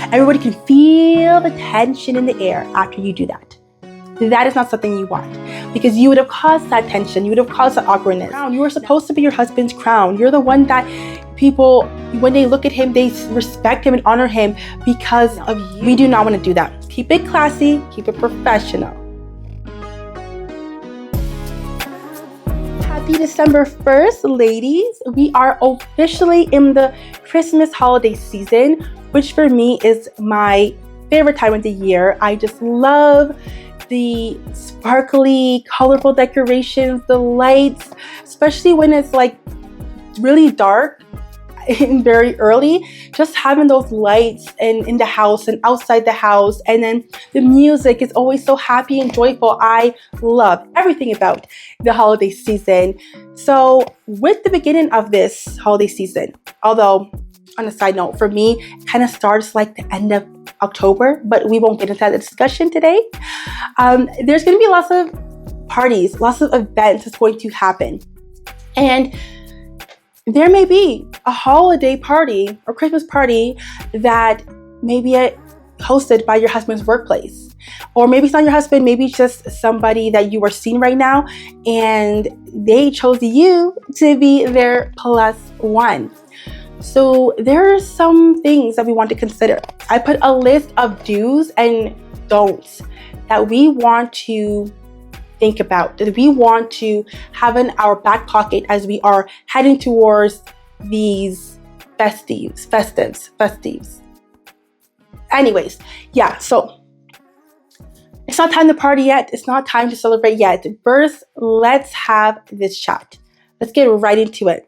Everybody can feel the tension in the air after you do that. That is not something you want, because you would have caused that tension. You would have caused that awkwardness. You are supposed to be your husband's crown. You're the one that people, when they look at him, they respect him and honor him because of you. We do not want to do that. Keep it classy, keep it professional. Happy December 1st, ladies. We are officially in the Christmas holiday season, which for me is my favorite time of the year. I just love the sparkly, colorful decorations, the lights, especially when it's like really dark and very early. Just having those lights in the house and outside the house, and then the music is always so happy and joyful. I love everything about the holiday season. So with the beginning of this holiday season, although on a side note, for me, it kind of starts like the end of October, but we won't get into that discussion today. There's going to be lots of parties, lots of events that's going to happen. And there may be a holiday party or Christmas party that may be hosted by your husband's workplace. Or maybe it's not your husband, maybe it's just somebody that you are seeing right now, and they chose you to be their plus one. So there are some things that we want to consider. I put a list of do's and don'ts that we want to think about, that we want to have in our back pocket as we are heading towards these festives. Anyways, yeah, so it's not time to party yet. It's not time to celebrate yet. First, let's have this chat. Let's get right into it.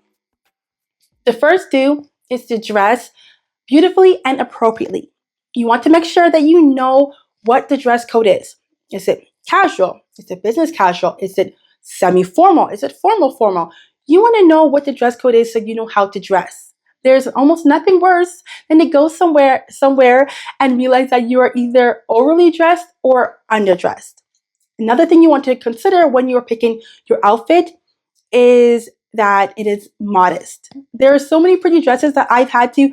The first do is to dress beautifully and appropriately. You want to make sure that you know what the dress code is. Is it casual? Is it business casual? Is it semi-formal? Is it formal? You want to know what the dress code is so you know how to dress. There's almost nothing worse than to go somewhere and realize that you are either overly dressed or underdressed. Another thing you want to consider when you're picking your outfit is that it is modest. There are so many pretty dresses that I've had to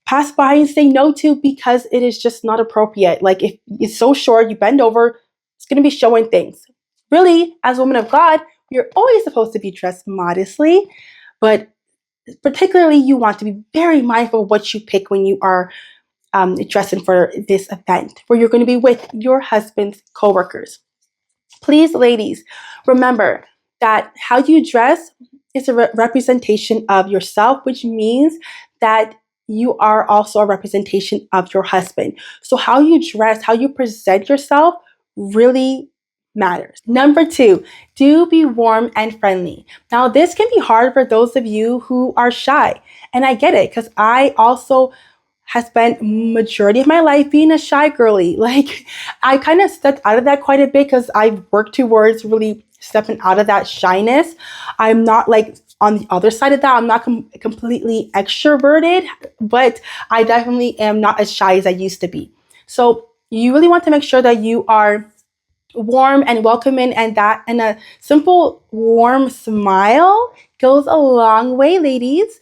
pass by and say no to because it is just not appropriate. Like, if it's so short, you bend over, it's going to be showing things. Really, as women of God, you're always supposed to be dressed modestly, but particularly you want to be very mindful of what you pick when you are dressing for this event where you're going to be with your husband's coworkers. Please, ladies, remember that how you dress is a representation of yourself, which means that you are also a representation of your husband. So how you dress, how you present yourself really matters. Number 2, do be warm and friendly. Now, this can be hard for those of you who are shy. And I get it, because I also have spent majority of my life being a shy girly. Like, I kind of stepped out of that quite a bit because I've worked towards really stepping out of that shyness. I'm not like on the other side of that. I'm not completely extroverted, but I definitely am not as shy as I used to be. So you really want to make sure that you are warm and welcoming, and a simple warm smile goes a long way, ladies.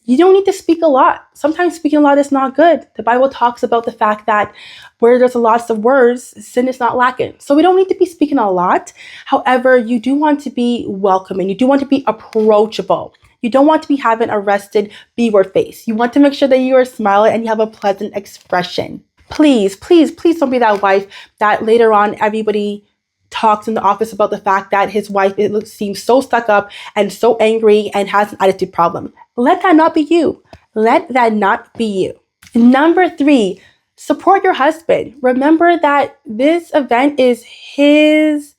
You don't need to speak a lot. Sometimes speaking a lot is not good. The Bible talks about the fact that where there's lots of words, sin is not lacking. So we don't need to be speaking a lot. However, you do want to be welcoming. You do want to be approachable. You don't want to be having a rested B-word face. You want to make sure that you are smiling and you have a pleasant expression. Please don't be that wife that later on everybody talks in the office about the fact that his wife seems so stuck up and so angry and has an attitude problem. Let that not be you. Let that not be you. Number 3, support your husband. Remember that this event is his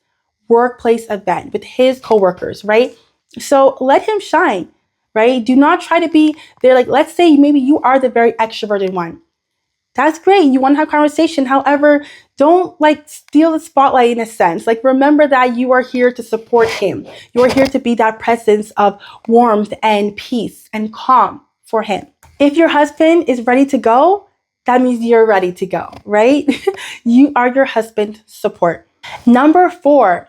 workplace event with his coworkers, right? So let him shine, right? Do not try to be there. Like, let's say maybe you are the very extroverted one. That's great. You want to have conversation. However, don't like steal the spotlight in a sense. Like, remember that you are here to support him. You are here to be that presence of warmth and peace and calm for him. If your husband is ready to go, that means you're ready to go, right? You are your husband's support. Number 4,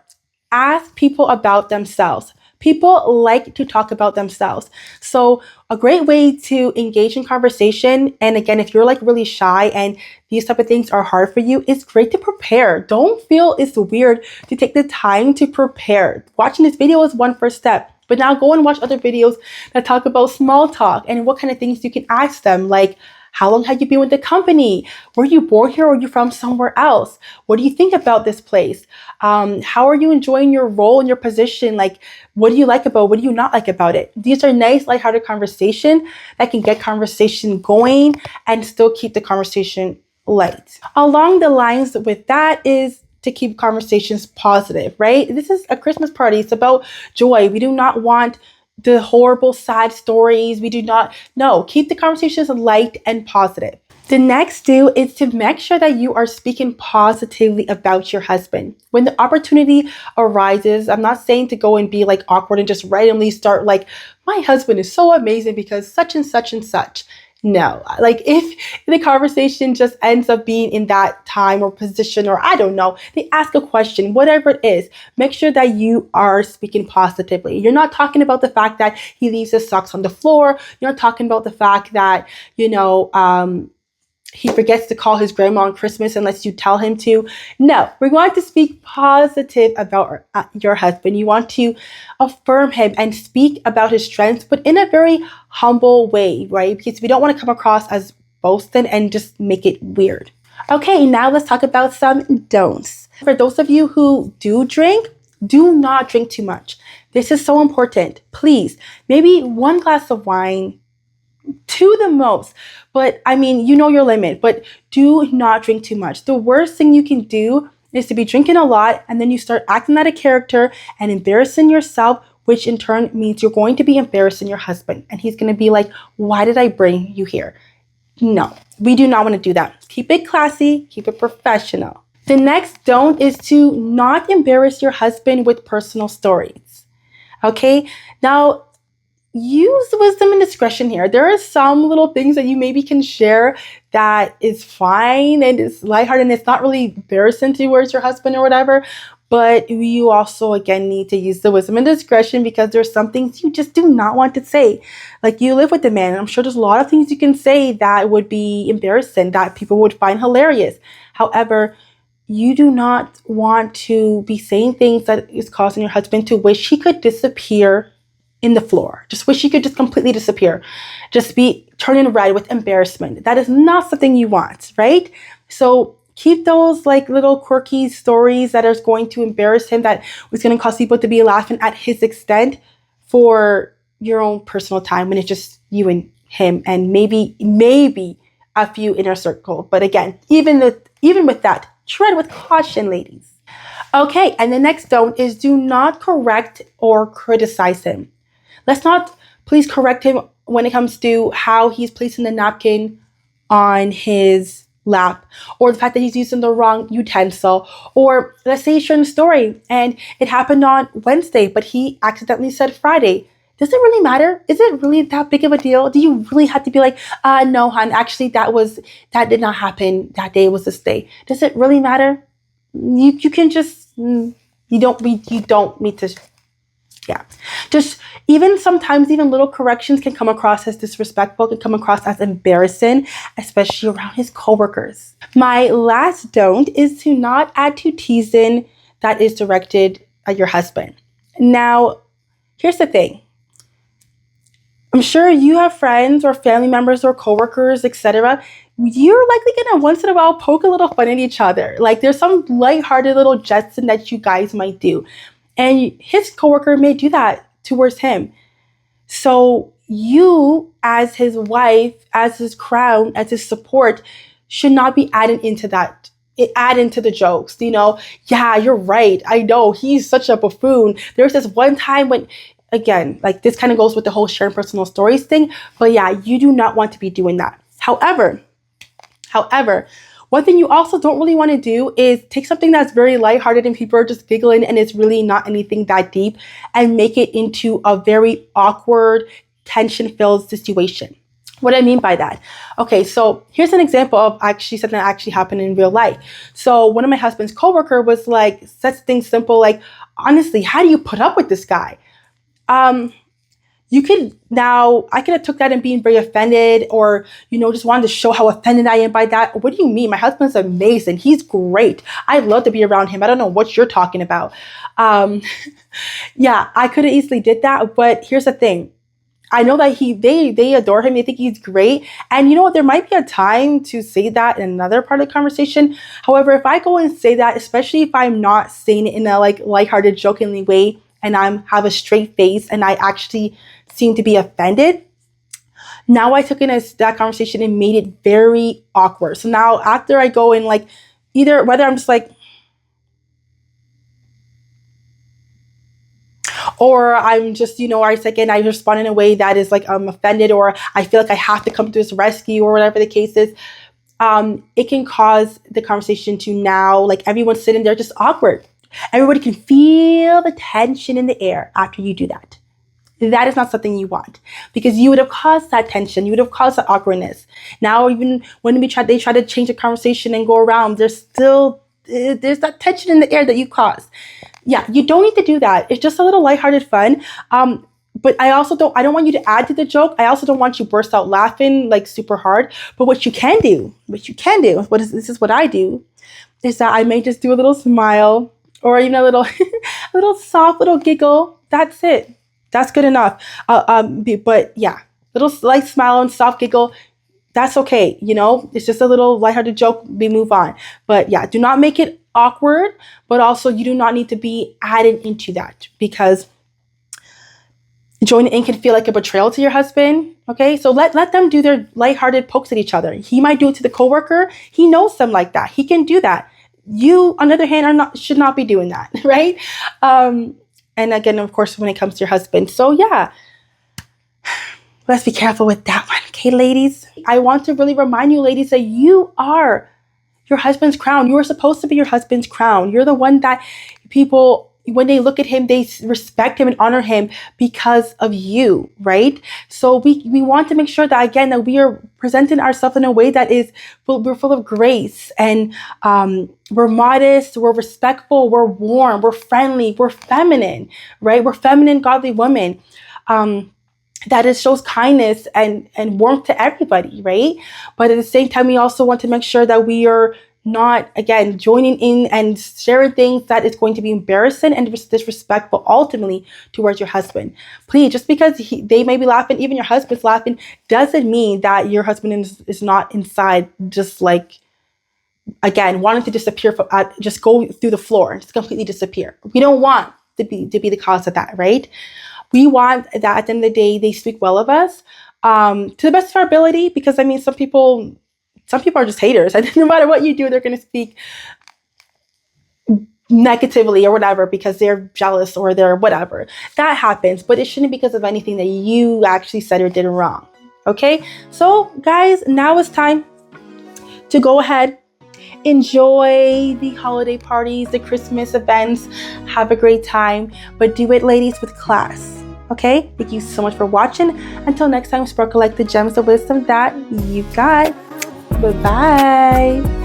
ask people about themselves. People like to talk about themselves. So a great way to engage in conversation, and again, if you're like really shy and these type of things are hard for you, it's great to prepare. Don't feel it's weird to take the time to prepare. Watching this video is one first step. But now go and watch other videos that talk about small talk and what kind of things you can ask them, like, how long have you been with the company? Were you born here or are you from somewhere else? What do you think about this place? How are you enjoying your role and your position? Like, what do you like about, what do you not like about it? These are nice, lighthearted conversation that can get conversation going and still keep the conversation light. Along the lines with that is to keep conversations positive, right? This is a Christmas party. It's about joy. We do not want the horrible, sad stories. We do not, no, keep the conversations light and positive. The next do is to make sure that you are speaking positively about your husband. When the opportunity arises, I'm not saying to go and be like awkward and just randomly start like, my husband is so amazing because such and such and such. No, like if the conversation just ends up being in that time or position, or I don't know, they ask a question, whatever it is, make sure that you are speaking positively. You're not talking about the fact that he leaves his socks on the floor. You're not talking about the fact that, he forgets to call his grandma on Christmas unless you tell him to. No, we're going to speak positive about your husband. You want to affirm him and speak about his strengths, but in a very humble way, right? Because we don't want to come across as boasting and just make it weird. Okay, now let's talk about some don'ts. For those of you who do drink, do not drink too much. This is so important. Please, maybe one glass of wine, to the most. But I mean, you know your limit, but do not drink too much. The worst thing you can do is to be drinking a lot and then you start acting out of character and embarrassing yourself, which in turn means you're going to be embarrassing your husband. And he's going to be like, why did I bring you here? No, we do not want to do that. Keep it classy, keep it professional. The next don't is to not embarrass your husband with personal stories. Okay, now use wisdom and discretion here. There are some little things that you maybe can share that is fine and it's lighthearted and it's not really embarrassing towards your husband or whatever. But you also, again, need to use the wisdom and discretion because there's some things you just do not want to say. Like, you live with the man, and I'm sure there's a lot of things you can say that would be embarrassing, that people would find hilarious. However, you do not want to be saying things that is causing your husband to wish he could disappear in the floor. Just wish he could just completely disappear. Just be turning red with embarrassment. That is not something you want, right? So keep those like little quirky stories that are going to embarrass him, that was going to cause people to be laughing at his extent, for your own personal time when it's just you and him and maybe a few inner circle. But again, even with that, tread with caution, ladies. Okay, and the next don't is do not correct or criticize him. Let's not please correct him when it comes to how he's placing the napkin on his lap, or the fact that he's using the wrong utensil, or let's say he's sharing a story and it happened on Wednesday, but he accidentally said Friday. Does it really matter? Is it really that big of a deal? Do you really have to be like, no, hon, actually that did not happen. That day was this day. Does it really matter? You can just, you don't need to. Yeah, just sometimes little corrections can come across as disrespectful, can come across as embarrassing, especially around his coworkers. My last don't is to not add to teasing that is directed at your husband. Now, here's the thing. I'm sure you have friends or family members or coworkers, etc. You're likely gonna once in a while poke a little fun at each other. Like, there's some lighthearted little jesting that you guys might do. And his coworker may do that towards him. So you, as his wife, as his crown, as his support, should not be adding into that. Add into the jokes, Yeah, you're right. I know he's such a buffoon. There's this one time when, again, like this kind of goes with the whole sharing personal stories thing. But yeah, you do not want to be doing that. However, one thing you also don't really want to do is take something that's very lighthearted and people are just giggling and it's really not anything that deep and make it into a very awkward, tension-filled situation. What do I mean by that? Okay, so here's an example of something that actually happened in real life. So one of my husband's coworker was like, such things simple like, honestly, how do you put up with this guy? you could now, I could have took that and being very offended, or, just wanted to show how offended I am by that. What do you mean? My husband's amazing. He's great. I'd love to be around him. I don't know what you're talking about. Yeah, I could have easily did that. But here's the thing. I know that they adore him. They think he's great. And you know what? There might be a time to say that in another part of the conversation. However, if I go and say that, especially if I'm not saying it in a lighthearted, jokingly way, and have a straight face and I actually seem to be offended, now I took in that conversation and made it very awkward. So now after I go and either whether I'm just or I'm just, I respond in a way that is I'm offended, or I feel like I have to come to this rescue, or whatever the case is, it can cause the conversation to now, everyone's sitting there just awkward. Everybody can feel the tension in the air after you do that. That is not something you want, because you would have caused that tension. You would have caused that awkwardness. Now, even when they try to change the conversation and go around, there's that tension in the air that you caused. Yeah, you don't need to do that. It's just a little lighthearted fun. But I don't want you to add to the joke. I also don't want you burst out laughing super hard. But what you can do, this is what I do, is that I may just do a little smile, or even a little, a little soft little giggle. That's it. That's good enough. But yeah, little light smile and soft giggle. That's okay. It's just a little lighthearted joke. We move on. But yeah, do not make it awkward, but also you do not need to be added into that, because joining in can feel like a betrayal to your husband. Okay, so let them do their lighthearted pokes at each other. He might do it to the coworker. He knows them like that. He can do that. You, on the other hand, should not be doing that, right? And again, of course, when it comes to your husband. So yeah, let's be careful with that one. Okay, ladies, I want to really remind you, ladies, that you are your husband's crown. You are supposed to be your husband's crown. You're the one that people, when they look at him, they respect him and honor him because of you, right? So we want to make sure that, again, that we are presenting ourselves in a way that we're full of grace, and we're modest, we're respectful, we're warm, we're friendly, we're feminine, right? We're feminine, godly women. That shows kindness and warmth to everybody, right? But at the same time, we also want to make sure that we are not, again, joining in and sharing things that is going to be embarrassing and disrespectful ultimately towards your husband. Please, just because they may be laughing, even your husband's laughing, doesn't mean that your husband is not inside just again, wanting to disappear, just go through the floor, just completely disappear. We don't want to be the cause of that, right? We want that at the end of the day, they speak well of us to the best of our ability, because some people are just haters. And no matter what you do, they're going to speak negatively or whatever because they're jealous or they're whatever. That happens, but it shouldn't be because of anything that you actually said or did wrong. Okay? So guys, now it's time to go ahead, enjoy the holiday parties, the Christmas events, have a great time, but do it, ladies, with class. Okay? Thank you so much for watching. Until next time, sparkle like the gems of wisdom that you got. Bye-bye.